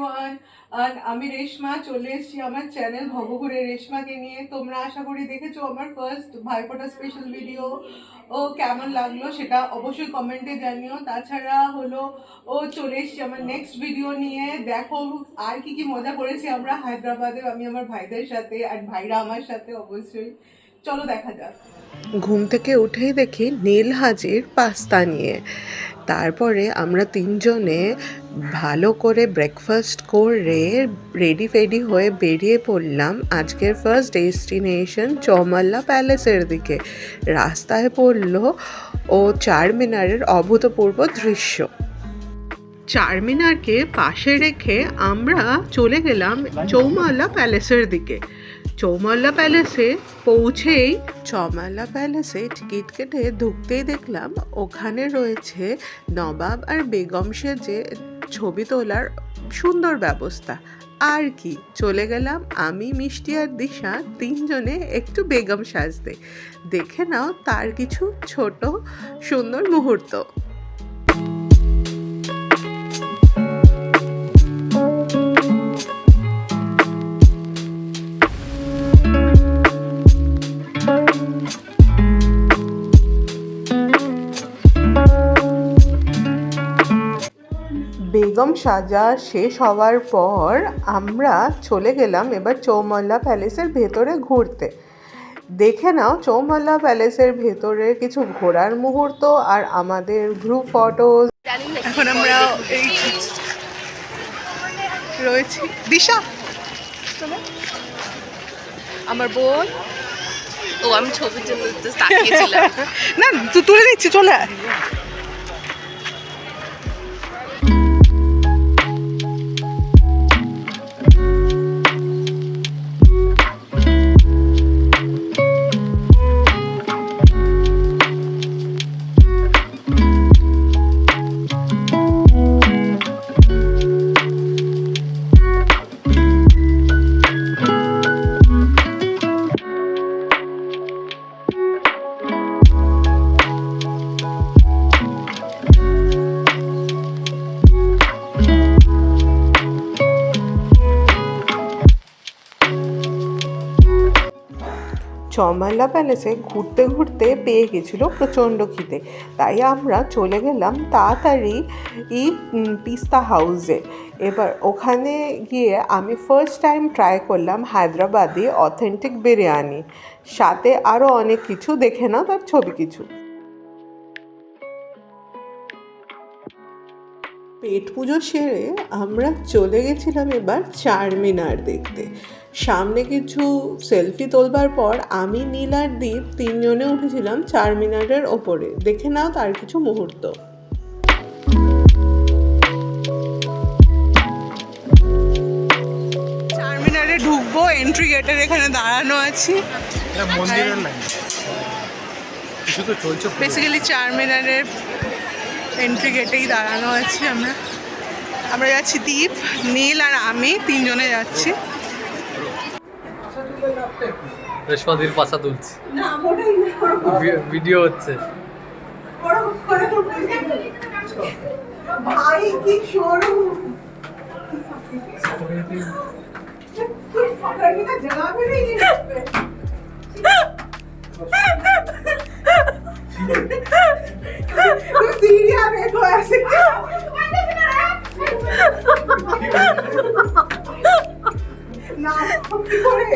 Everyone, আর আমি রেশমা চলে এসেছি আমার চ্যানেল ভবঘুরে রেশমাকে নিয়ে। তোমরা আশা করি দেখেছো আমার ফার্স্ট ভাইফোঁটা স্পেশাল ভিডিও। ও কেমন লাগলো সেটা অবশ্যই কমেন্টে জানিও। তাছাড়া হলো ও চলে এসেছি আমার নেক্সট ভিডিও নিয়ে। দেখো আর কি কি মজা করেছি আমরা হায়দ্রাবাদে, আমি আমার ভাইদের সাথে আর ভাইরা আমার সাথে। অবশ্যই চলো দেখা যাক। ঘুম থেকে উঠেই দেখি নীল হাজির পাস্তা নিয়ে। তারপরে আমরা তিনজনে ভালো করে ব্রেকফাস্ট করে রেডি ফেডি হয়ে বেরিয়ে পড়লাম আজকের ফার্স্ট ডেস্টিনেশন চৌমাল্লা প্যালেসের দিকে। রাস্তায় পড়ল ও চারমিনারের অভূতপূর্ব দৃশ্য। চারমিনারকে পাশে রেখে আমরা চলে গেলাম চৌমাল্লা প্যালেসের দিকে। চৌমাল্লা প্যালেসে পৌঁছেই চৌমাল্লা প্যালেসে টিকিট কেটে ঢুকতেই দেখলাম ওখানে রয়েছে নবাব আর বেগম সেজে ছবি তোলার সুন্দর ব্যবস্থা। আর কি, চলে গেলাম আমি, মিষ্টি আর দিশা তিনজনে একটু বেগম সাজতে। দেখে নাও তার কিছু ছোট সুন্দর মুহূর্ত। বেগম সাজা শেষ হওয়ার পর আমরা চলে গেলাম এবার চৌমাল্লা প্যালেসের ভেতরে ঘুরতে। দেখে নাও চৌমাল্লা প্যালেসের ভেতরে কিছু ঘোরার মুহূর্ত আর আমাদের গ্রুপ ফটোজ। এখন আমরা এই রয়েছি। দিশা আমার বোন। ও আমি ছবির জন্য তাকিয়েছিলাম। না তুলে দিচ্ছি, চলে আয়। চৌমাল্লা প্যালেসে ঘুরতে ঘুরতে পেয়ে গেছিলো প্রচণ্ড খিদে, তাই আমরা চলে গেলাম তাড়াতাড়ি পিস্তা হাউসে। এবার ওখানে গিয়ে আমি ফার্স্ট টাইম ট্রাই করলাম হায়দ্রাবাদি অথেন্টিক বিরিয়ানি, সাথে আরও অনেক কিছু। দেখে নাও তার ছবি কিছু। পেট পুজো সেরে আমরা চলে গেছিলাম এবার চারমিনার দেখতে। সামনে কিছু সেলফি তোলবার পর আমি, নীল আর দীপ তিনজনে উঠেছিলাম চারমিনারের ওপরে। দেখে নাও তার কিছু মুহূর্ত। চারমিনারে ঢুকবো, এন্ট্রি গেটের এখানে দাঁড়ানো আছি। বেসিক্যালি চারমিনারের এন্ট্রি গেটেই দাঁড়ানো আছি আমরা যাচ্ছি। দীপ, নীল আর আমি তিনজনে যাচ্ছি। রেশমাদির পাশা তুলছি, ভিডিও হচ্ছে। ভাই কি শোরুম, जगह भी नहीं है। तो सीढ़ियाँ देखो ऐसे ना করে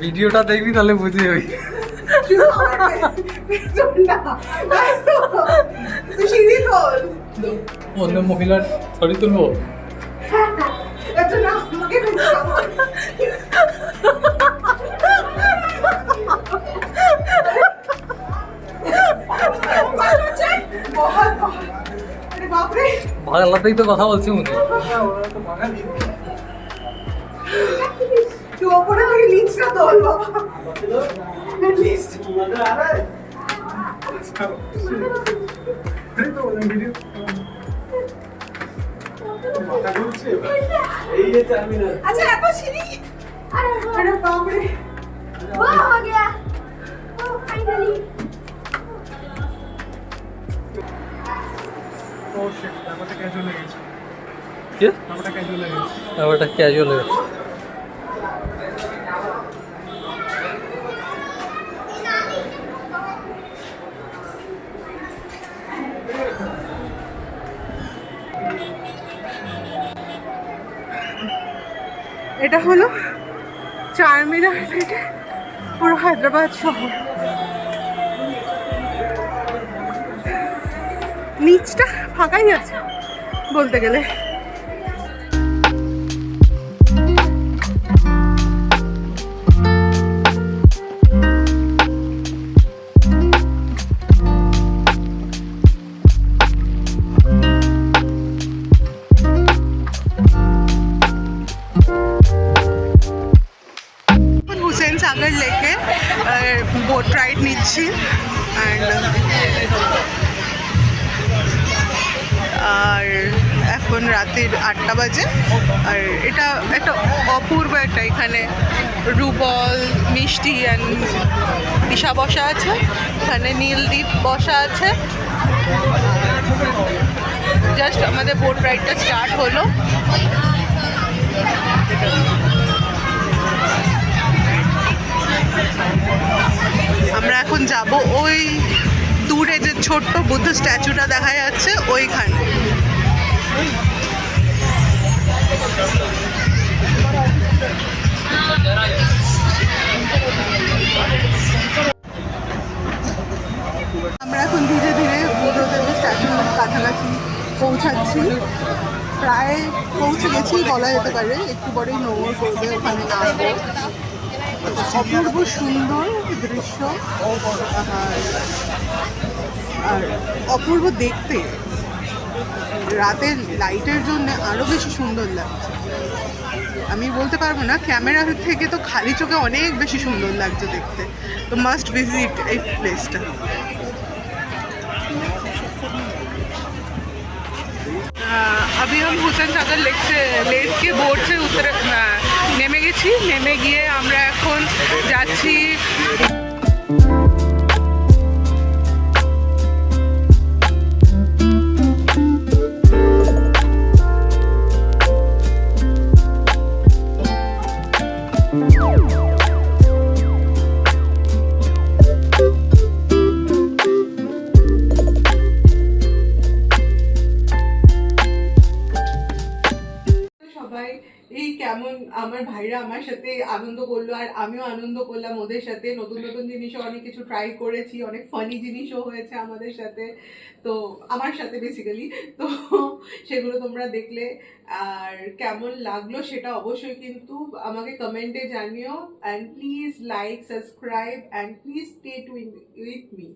ভিডিওটা দেখবি তাহলে বুঝে যাবি। সিঁড়ি তোল, অন্য মহিলার ছবি তুলবো। বাংলাতেই তো কথা বলছি মনে। তুই ওপরে থেকে নিচটা তোল বাবা। अच्छा এত সিঁড়ি, আরে বাপ রে, ও हो गया, ओ फाइनली। ও শিট, কি? ব্যাপারটা ক্যাজুয়াল হয়ে গেছে। এটা হলো চারমিনার থেকে পুরো হায়দ্রাবাদ শহর। নিচটা ফাঁকাই আছে বলতে গেলে। হুসেন সাগর লেকে বোট রাইড নিচ্ছি আর এখন রাতের 8টা বাজে। আর এটা একটা অপূর্ব একটা, এখানে রুবল মিষ্টি অ্যান্ড দিশা বসা আছে, এখানে নীলদ্বীপ বসা আছে। জাস্ট আমাদের বোট রাইডটা স্টার্ট হলো। আমরা এখন যাব ওই দূরে যে ছোট্ট বুদ্ধ স্ট্যাচুটা দেখা যাচ্ছে ওইখানে। আমরা এখন ধীরে ধীরে বুদ্ধদেবের স্ট্যাচুর কাছাকাছি পৌঁছাচ্ছি। প্রায় পৌঁছে গেছি বলা যেতে পারে, একটু পরেই নোংর করবে, ওখানে নামবো। অপূর্ব সুন্দর দৃশ্য আর অপূর্ব দেখতে। রাতের লাইটের জন্য আরো বেশি সুন্দর লাগছে। আমি বলতে পারবো না, ক্যামেরার থেকে তো খালি চোখে অনেক বেশি সুন্দর লাগছে দেখতে। তো মাস্ট ভিজিট এই প্লেসটা। अभी हम हुसैन सागर लेक के बोट से নেমে গেছি। নেমে গিয়ে আমরা এখন যাচ্ছি সবাই এই কেমন আমার ভাইরা আমার সাথে আনন্দ করলো আর আমিও আনন্দ করলাম ওদের সাথে। নতুন নতুন জিনিসও অনেক কিছু ট্রাই করেছি, অনেক ফানি জিনিসও হয়েছে আমাদের সাথে, তো আমার সাথে বেসিক্যালি। তো সেগুলো তোমরা দেখলে আর কেমন লাগলো সেটা অবশ্যই কিন্তু আমাকে কমেন্টে জানিও। And please like, subscribe and please stay with me.